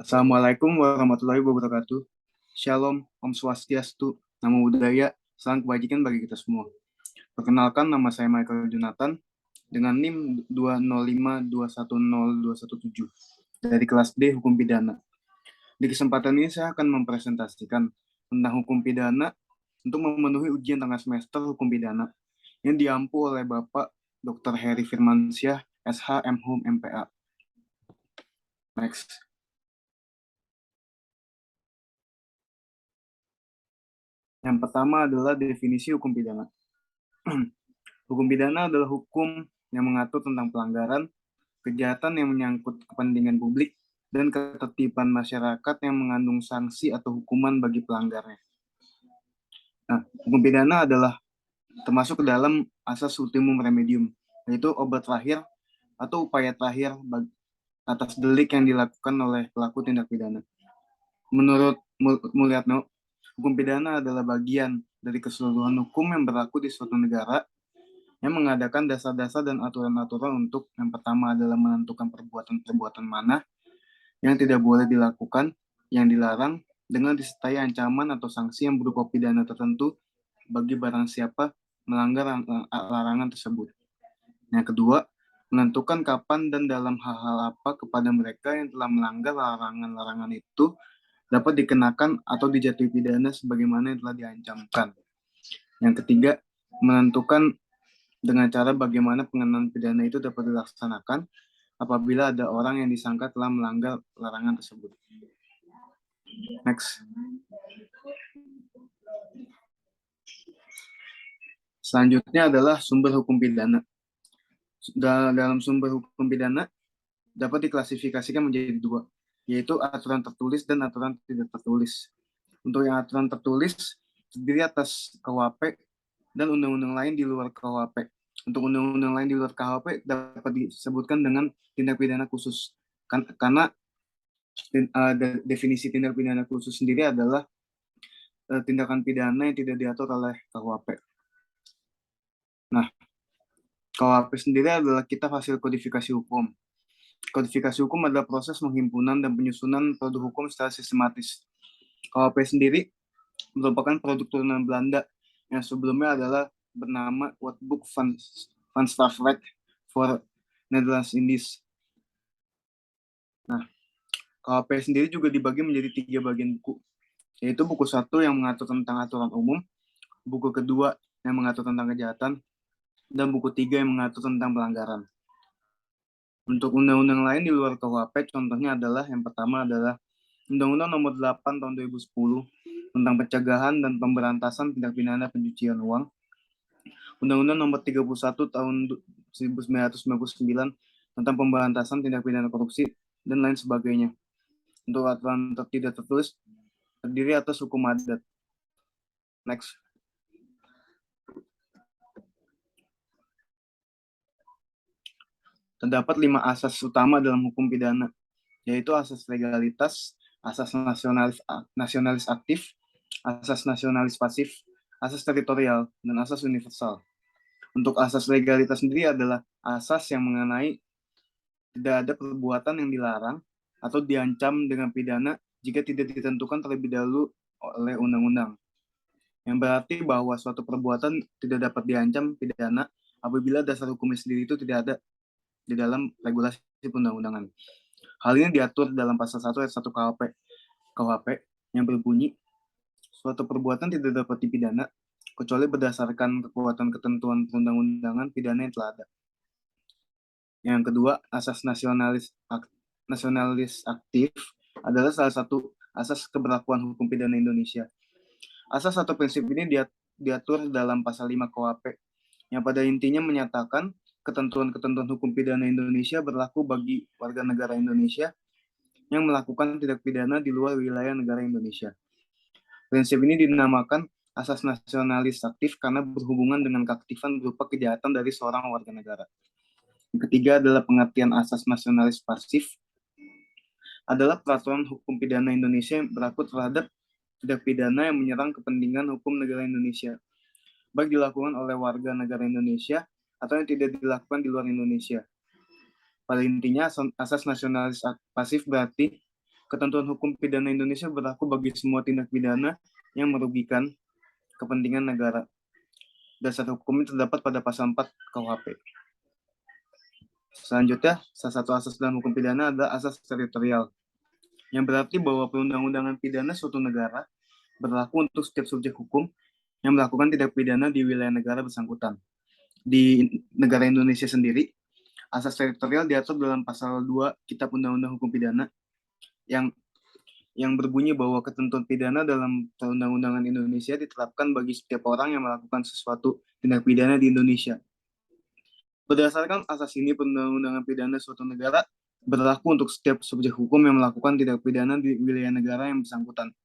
Assalamualaikum warahmatullahi wabarakatuh. Shalom, Om Swastiastu, Namo Buddhaya, salam kebajikan bagi kita semua. Perkenalkan, nama saya Michael Jonathan dengan NIM 205210217 dari kelas D Hukum Pidana. Di kesempatan ini saya akan mempresentasikan tentang hukum pidana untuk memenuhi ujian tengah semester hukum pidana yang diampu oleh Bapak Dr. Heri Firmansyah, SH, MHum, MPA. Next. Yang pertama adalah definisi hukum pidana. Hukum pidana adalah hukum yang mengatur tentang pelanggaran, kejahatan yang menyangkut kepentingan publik, dan ketertiban masyarakat yang mengandung sanksi atau hukuman bagi pelanggarnya. Nah, hukum pidana adalah termasuk ke dalam asas ultimum remedium, yaitu obat terakhir atau upaya terakhir atas delik yang dilakukan oleh pelaku tindak pidana. Menurut Mulyatno, hukum pidana adalah bagian dari keseluruhan hukum yang berlaku di suatu negara yang mengadakan dasar-dasar dan aturan-aturan untuk yang pertama adalah menentukan perbuatan-perbuatan mana yang tidak boleh dilakukan, yang dilarang, dengan disertai ancaman atau sanksi yang berupa pidana tertentu bagi barang siapa melanggar larangan tersebut. Yang kedua, menentukan kapan dan dalam hal-hal apa kepada mereka yang telah melanggar larangan-larangan itu dapat dikenakan atau dijatuhi pidana sebagaimana yang telah diancamkan. Yang ketiga, menentukan dengan cara bagaimana pengenaan pidana itu dapat dilaksanakan apabila ada orang yang disangka telah melanggar larangan tersebut. Next. Selanjutnya adalah sumber hukum pidana. Dalam sumber hukum pidana dapat diklasifikasikan menjadi dua, yaitu aturan tertulis dan aturan tidak tertulis. Untuk yang aturan tertulis terdiri atas KUHP dan undang-undang lain di luar KUHP. Untuk undang-undang lain di luar KUHP dapat disebutkan dengan tindak pidana khusus. Karena definisi tindak pidana khusus sendiri adalah tindakan pidana yang tidak diatur oleh KUHP. Nah, KUHP sendiri adalah kitab hasil kodifikasi hukum. Kodifikasi hukum adalah proses penghimpunan dan penyusunan produk hukum secara sistematis. KUHP sendiri merupakan produk turunan Belanda yang sebelumnya adalah bernama Wetboek van Strafrecht for Netherlands Indies. Nah, KUHP sendiri juga dibagi menjadi 3 bagian buku, yaitu buku 1 yang mengatur tentang aturan umum, buku kedua yang mengatur tentang kejahatan, dan buku 3 yang mengatur tentang pelanggaran. Untuk undang-undang lain di luar KUHP, contohnya adalah yang pertama adalah Undang-Undang Nomor 8 Tahun 2010 tentang pencegahan dan pemberantasan tindak pidana pencucian uang, Undang-Undang Nomor 31 Tahun 1999 tentang pemberantasan tindak pidana korupsi, dan lain sebagainya. Untuk aturan tidak tertulis terdiri atas hukum adat. Next. Terdapat 5 asas utama dalam hukum pidana, yaitu asas legalitas, asas nasionalis aktif, asas nasionalis pasif, asas teritorial, dan asas universal. Untuk asas legalitas sendiri adalah asas yang mengenai tidak ada perbuatan yang dilarang atau diancam dengan pidana jika tidak ditentukan terlebih dahulu oleh undang-undang. Yang berarti bahwa suatu perbuatan tidak dapat diancam pidana apabila dasar hukumnya sendiri itu tidak ada di dalam regulasi undang-undangan. Hal ini diatur dalam pasal 1 ayat 1 KUHP yang berbunyi, suatu perbuatan tidak dapat dipidana kecuali berdasarkan kekuatan ketentuan perundang-undangan pidana yang telah ada. Yang kedua, asas nasionalis aktif adalah salah satu asas keberlakuan hukum pidana Indonesia. Asas atau prinsip ini diatur dalam pasal 5 KUHP yang pada intinya menyatakan ketentuan-ketentuan hukum pidana Indonesia berlaku bagi warga negara Indonesia yang melakukan tindak pidana di luar wilayah negara Indonesia. Prinsip ini dinamakan asas nasionalis aktif karena berhubungan dengan keaktifan berupa kejahatan dari seorang warga negara. Yang ketiga adalah pengertian asas nasionalis pasif, adalah peraturan hukum pidana Indonesia yang berlaku terhadap tindak pidana yang menyerang kepentingan hukum negara Indonesia, baik dilakukan oleh warga negara Indonesia atau yang tidak dilakukan di luar Indonesia. Pada intinya, asas nasionalis pasif berarti Ketentuan hukum pidana Indonesia berlaku bagi semua tindak pidana yang merugikan kepentingan negara. Dasar hukumnya terdapat pada pasal 4 KUHP. Selanjutnya, salah satu asas dalam hukum pidana adalah asas teritorial, yang berarti bahwa perundang-undangan pidana suatu negara berlaku untuk setiap subjek hukum yang melakukan tindak pidana di wilayah negara bersangkutan. Di negara Indonesia sendiri, asas teritorial diatur dalam pasal 2 Kitab Undang-Undang Hukum Pidana yang berbunyi bahwa ketentuan pidana dalam perundang-undangan Indonesia diterapkan bagi setiap orang yang melakukan sesuatu tindak pidana di Indonesia. Berdasarkan asas ini, perundang-undangan pidana suatu negara berlaku untuk setiap subjek hukum yang melakukan tindak pidana di wilayah negara yang bersangkutan.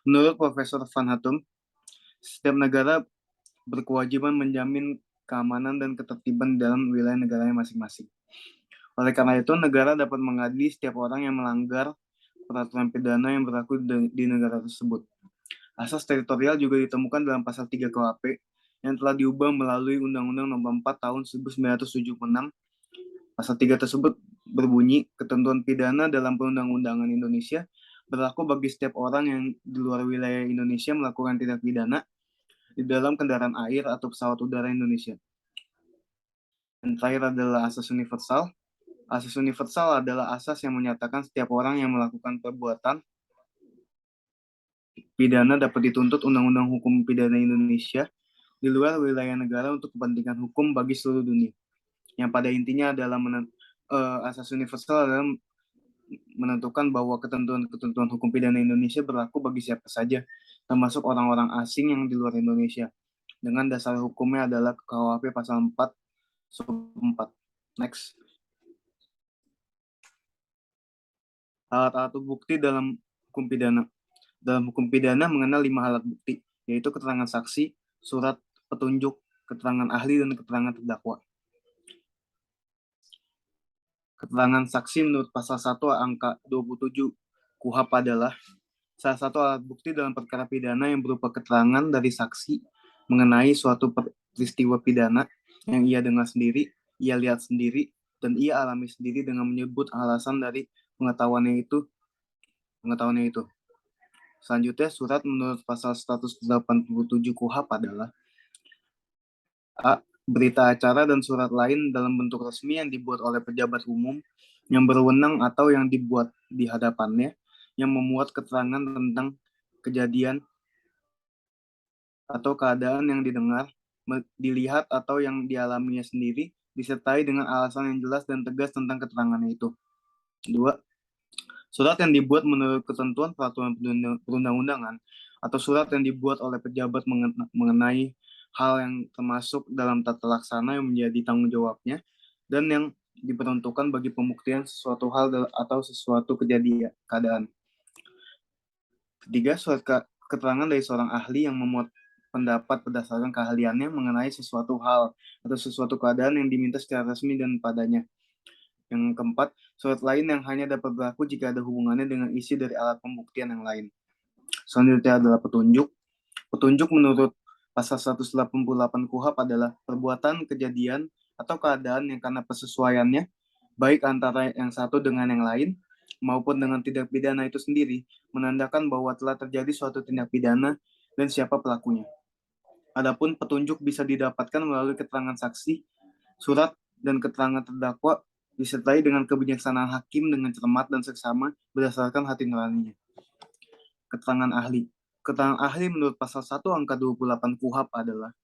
Menurut Profesor Van Hattem, setiap negara berkewajiban menjamin keamanan dan ketertiban dalam wilayah negaranya masing-masing. Oleh karena itu, negara dapat mengadili setiap orang yang melanggar peraturan pidana yang berlaku di negara tersebut. Asas teritorial juga ditemukan dalam pasal 3 KUHP yang telah diubah melalui Undang-Undang Nomor 4 Tahun 1976. Pasal 3 tersebut berbunyi, ketentuan pidana dalam perundang-undangan Indonesia berlaku bagi setiap orang yang di luar wilayah Indonesia melakukan tindak pidana di dalam kendaraan air atau pesawat udara Indonesia. Yang terakhir adalah asas universal. Asas universal adalah asas yang menyatakan setiap orang yang melakukan perbuatan pidana dapat dituntut Undang-Undang Hukum Pidana Indonesia di luar wilayah negara untuk kepentingan hukum bagi seluruh dunia. Yang pada intinya adalah asas universal adalah menentukan bahwa ketentuan-ketentuan hukum pidana Indonesia berlaku bagi siapa saja, termasuk orang-orang asing yang di luar Indonesia. Dengan dasar hukumnya adalah KUHP pasal 4 sub 4. Next. Alat-alat bukti dalam hukum pidana. Dalam hukum pidana mengenal 5 alat bukti, yaitu keterangan saksi, surat petunjuk, keterangan ahli, dan keterangan terdakwa. Keterangan saksi menurut pasal 1 angka 27 KUHP adalah salah satu alat bukti dalam perkara pidana yang berupa keterangan dari saksi mengenai suatu peristiwa pidana yang ia dengar sendiri, ia lihat sendiri, dan ia alami sendiri dengan menyebut alasan dari pengetahuannya itu. Selanjutnya, surat menurut pasal 187 KUHP adalah A. Berita acara dan surat lain dalam bentuk resmi yang dibuat oleh pejabat umum yang berwenang atau yang dibuat di hadapannya yang memuat keterangan tentang kejadian atau keadaan yang didengar, dilihat atau yang dialaminya sendiri, disertai dengan alasan yang jelas dan tegas tentang keterangannya itu. 2. Surat yang dibuat menurut ketentuan peraturan perundang-undangan atau surat yang dibuat oleh pejabat mengenai hal yang termasuk dalam tata laksana yang menjadi tanggung jawabnya dan yang diperuntukkan bagi pembuktian sesuatu hal atau sesuatu kejadian keadaan. 3. Surat keterangan dari seorang ahli yang memuat pendapat berdasarkan keahliannya mengenai sesuatu hal atau sesuatu keadaan yang diminta secara resmi dan padanya. Yang keempat, surat lain yang hanya dapat berlaku jika ada hubungannya dengan isi dari alat pembuktian yang lain. Selanjutnya adalah petunjuk. Petunjuk menurut pasal 188 KUHP adalah perbuatan, kejadian, atau keadaan yang karena persesuaiannya, baik antara yang satu dengan yang lain, maupun dengan tindak pidana itu sendiri, menandakan bahwa telah terjadi suatu tindak pidana dan siapa pelakunya. Adapun petunjuk bisa didapatkan melalui keterangan saksi, surat, dan keterangan terdakwa, disertai dengan kebijaksanaan hakim dengan cermat dan seksama berdasarkan hati nuraninya. Keterangan ahli. Keterangan ahli menurut pasal 1 angka 28 KUHP adalah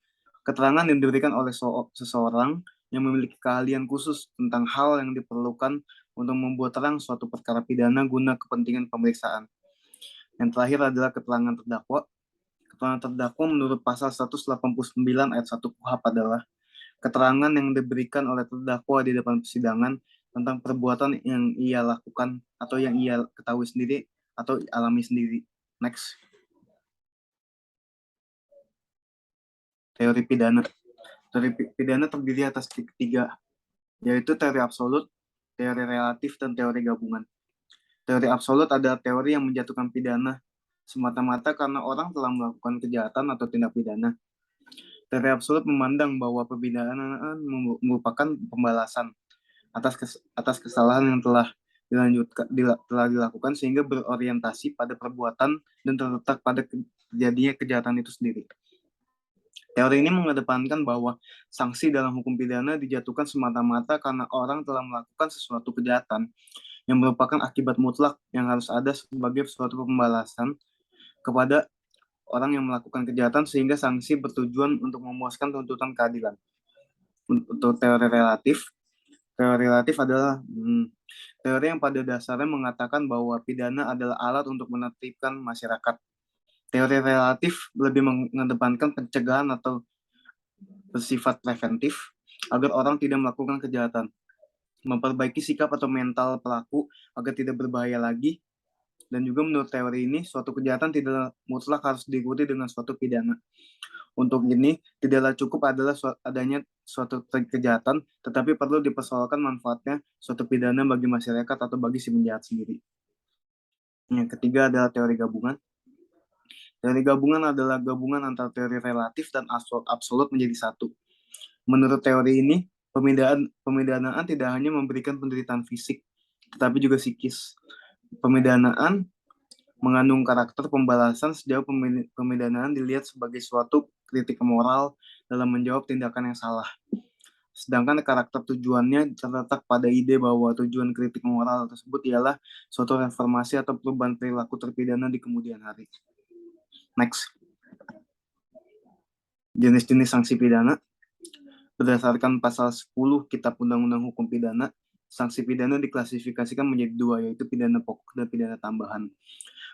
keterangan yang diberikan oleh seseorang yang memiliki keahlian khusus tentang hal yang diperlukan untuk membuat terang suatu perkara pidana guna kepentingan pemeriksaan. Yang terakhir adalah keterangan terdakwa. Keterangan terdakwa menurut pasal 189 ayat 1 KUHP adalah keterangan yang diberikan oleh terdakwa di depan persidangan tentang perbuatan yang ia lakukan atau yang ia ketahui sendiri atau alami sendiri. Next. Teori pidana. Teori pidana terdiri atas tiga, yaitu teori absolut, teori relatif, dan teori gabungan. Teori absolut adalah teori yang menjatuhkan pidana semata-mata karena orang telah melakukan kejahatan atau tindak pidana. Teori absolut memandang bahwa pembidanaan merupakan pembalasan atas kesalahan yang telah telah dilakukan sehingga berorientasi pada perbuatan dan terletak pada terjadinya kejahatan itu sendiri. Teori ini mengedepankan bahwa sanksi dalam hukum pidana dijatuhkan semata-mata karena orang telah melakukan sesuatu kejahatan yang merupakan akibat mutlak yang harus ada sebagai suatu pembalasan kepada orang yang melakukan kejahatan, sehingga sanksi bertujuan untuk memuaskan tuntutan keadilan. Untuk teori relatif adalah teori yang pada dasarnya mengatakan bahwa pidana adalah alat untuk menertibkan masyarakat. Teori relatif lebih mengedepankan pencegahan atau bersifat preventif agar orang tidak melakukan kejahatan, memperbaiki sikap atau mental pelaku agar tidak berbahaya lagi, dan juga menurut teori ini suatu kejahatan tidak mutlak harus diikuti dengan suatu pidana. Untuk ini tidaklah cukup adalah adanya suatu kejahatan, tetapi perlu dipersoalkan manfaatnya suatu pidana bagi masyarakat atau bagi si penjahat sendiri. Yang ketiga adalah teori gabungan. Teori gabungan adalah gabungan antara teori relatif dan absolut menjadi satu. Menurut teori ini, pemidanaan tidak hanya memberikan penderitaan fisik, tetapi juga psikis. Pemidanaan mengandung karakter pembalasan sejauh pemidanaan dilihat sebagai suatu kritik moral dalam menjawab tindakan yang salah. Sedangkan karakter tujuannya terletak pada ide bahwa tujuan kritik moral tersebut ialah suatu reformasi atau perubahan perilaku terpidana di kemudian hari. Next. Jenis-jenis sanksi pidana. Berdasarkan pasal 10 Kitab Undang-Undang Hukum Pidana, sanksi pidana diklasifikasikan menjadi dua, yaitu pidana pokok dan pidana tambahan.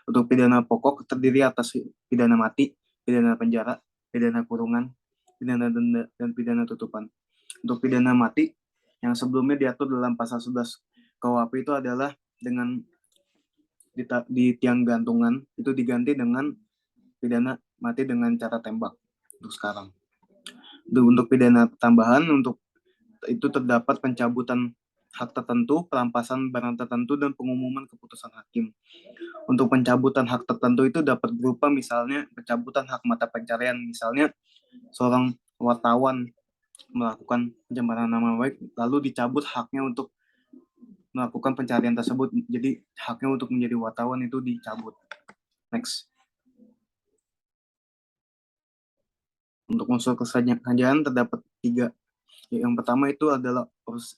Untuk pidana pokok terdiri atas pidana mati, pidana penjara, pidana kurungan, pidana denda, dan pidana tutupan. Untuk pidana mati, yang sebelumnya diatur dalam pasal 11 KUHP itu adalah dengan di tiang gantungan, itu diganti dengan pidana mati dengan cara tembak untuk sekarang. Untuk pidana tambahan, untuk itu terdapat pencabutan hak tertentu, perampasan barang tertentu, dan pengumuman keputusan hakim. Untuk pencabutan hak tertentu itu dapat berupa misalnya pencabutan hak mata pencarian, misalnya seorang wartawan melakukan pencemaran nama baik, lalu dicabut haknya untuk melakukan pencarian tersebut, jadi haknya untuk menjadi wartawan itu dicabut. Next. Untuk unsur kesengajaan terdapat 3. Yang pertama itu adalah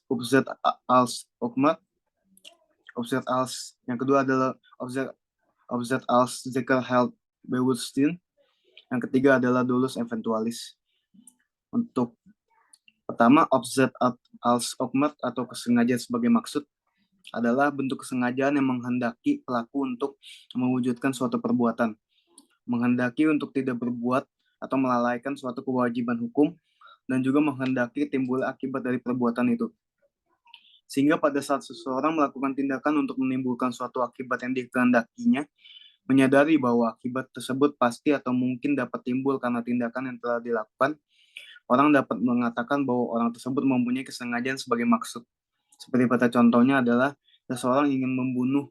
Objet als Okmat, Objet als, yang kedua adalah Objet als Zekerheld Bewusstsein, yang ketiga adalah Dolus Eventualis. Untuk pertama, Objet als Okmat atau kesengajaan sebagai maksud adalah bentuk kesengajaan yang menghendaki pelaku untuk mewujudkan suatu perbuatan, menghendaki untuk tidak berbuat atau melalaikan suatu kewajiban hukum, dan juga menghendaki timbul akibat dari perbuatan itu. Sehingga pada saat seseorang melakukan tindakan untuk menimbulkan suatu akibat yang dikehendakinya, menyadari bahwa akibat tersebut pasti atau mungkin dapat timbul karena tindakan yang telah dilakukan, orang dapat mengatakan bahwa orang tersebut mempunyai kesengajaan sebagai maksud. Seperti pada contohnya adalah seseorang ingin membunuh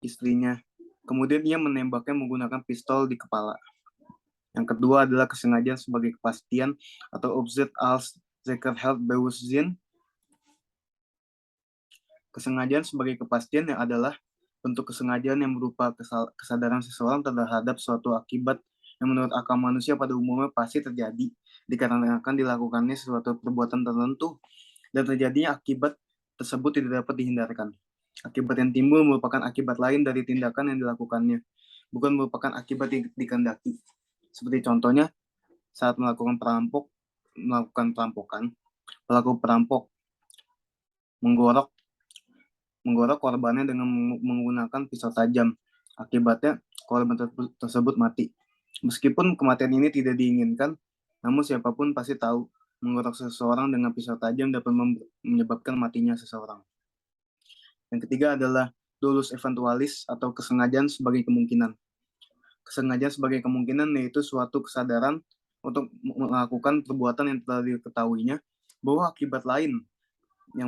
istrinya, kemudian ia menembaknya menggunakan pistol di kepala. Yang kedua adalah kesengajaan sebagai kepastian atau Objet als Zekerheld Bewusstsein. Kesengajaan sebagai kepastian yang adalah bentuk kesengajaan yang berupa kesadaran seseorang terhadap suatu akibat yang menurut akal manusia pada umumnya pasti terjadi dikarenakan dilakukannya suatu perbuatan tertentu, dan terjadinya akibat tersebut tidak dapat dihindarkan. Akibat yang timbul merupakan akibat lain dari tindakan yang dilakukannya, bukan merupakan akibat yang dikehendaki. Seperti contohnya saat melakukan perampokan, pelaku perampok menggorok korbannya dengan menggunakan pisau tajam. Akibatnya korban tersebut mati. Meskipun kematian ini tidak diinginkan, namun siapapun pasti tahu menggorok seseorang dengan pisau tajam dapat menyebabkan matinya seseorang. Yang ketiga adalah dolus eventualis atau kesengajaan sebagai kemungkinan. Kesengajaan sebagai kemungkinan yaitu suatu kesadaran untuk melakukan perbuatan yang telah diketahuinya bahwa akibat lain